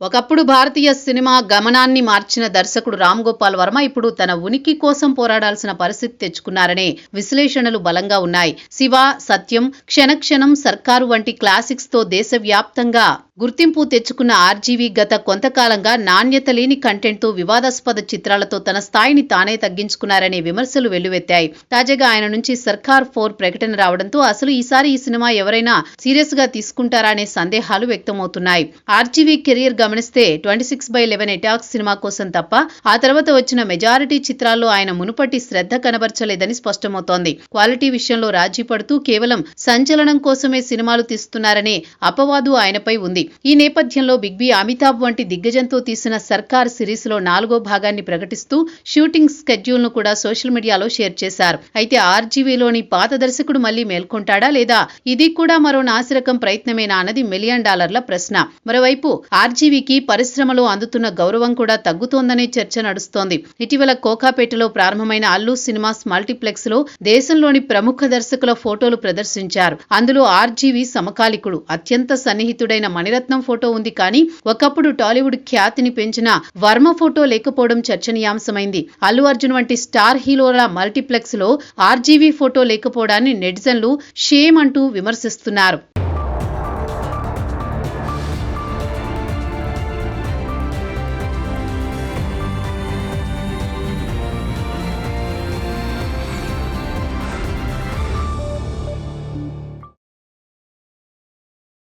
ఒకప్పుడు భారతీయ సినిమా గమనాన్ని మార్చిన దర్శకుడు రామ్ గోపాల్ వర్మ ఇప్పుడు తన ఉనికి కోసం పోరాడాల్సిన పరిస్థితి తెచ్చుకున్నారనే విశ్లేషణలు బలంగా ఉన్నాయి. శివ, సత్యం, క్షణక్షణం, సర్కారు వంటి క్లాసిక్స్ తో దేశవ్యాప్తంగా గుర్తింపు తెచ్చుకున్న ఆర్జీవీ గత కొంతకాలంగా నాణ్యత లేని కంటెంట్ తో వివాదాస్పద చిత్రాలతో తన స్థాయిని తానే తగ్గించుకున్నారనే విమర్శలు వెల్లువెత్తాయి. తాజాగా ఆయన నుంచి సర్కార్ 4 ప్రకటన రావడంతో అసలు ఈసారి ఈ సినిమా ఎవరైనా సీరియస్ గా తీసుకుంటారా అనే సందేహాలు వ్యక్తమవుతున్నాయి. ఆర్జీవీ కెరీర్ గమనిస్తే 26/11 అటాక్ సినిమా కోసం తప్ప ఆ తర్వాత వచ్చిన మెజారిటీ చిత్రాల్లో ఆయన మునుపటి శ్రద్ధ కనబరచలేదని స్పష్టమవుతోంది. క్వాలిటీ విషయంలో రాజీ పడుతూ కేవలం సంచలనం కోసమే సినిమాలు తీస్తున్నారనే అపవాదు ఆయనపై ఉంది. ఈ నేపథ్యంలో బిగ్ బి అమితాబ్ వంటి దిగ్గజంతో తీసిన సర్కార్ సిరీస్ లో 4వ భాగాన్ని ప్రకటిస్తూ షూటింగ్ స్కెడ్యూల్ ను కూడా సోషల్ మీడియాలో షేర్ చేశారు. అయితే ఆర్జీవీలోని పాత దర్శకుడు మళ్లీ మేల్కొంటాడా లేదా ఇది కూడా మరో నాసిరకం ప్రయత్నమేనా అన్నది $1 మిలియన్ ప్రశ్న. మరోవైపు ఆర్జీవీకి పరిశ్రమలో అందుతున్న గౌరవం కూడా తగ్గుతోందనే చర్చ నడుస్తోంది. ఇటీవల కోకాపేటలో ప్రారంభమైన అల్లు సినిమాస్ మల్టీప్లెక్స్ లో దేశంలోని ప్రముఖ దర్శకుల ఫోటోలు ప్రదర్శించారు. అందులో ఆర్జీవీ సమకాలికుడు అత్యంత సన్నిహితుడైన మణిరత్నం ఫోటో ఉంది. కానీ ఒకప్పుడు టాలీవుడ్ ఖ్యాతిని పెంచిన వర్మ ఫోటో లేకపోవడం చర్చనీయాంశమైంది. అల్లు అర్జున్ వంటి స్టార్ హీరోల మల్టీప్లెక్స్ లో ఆర్జీవీ ఫోటో లేకపోవడాన్ని నెటిజన్లు షేమ్ అంటూ విమర్శిస్తున్నారు.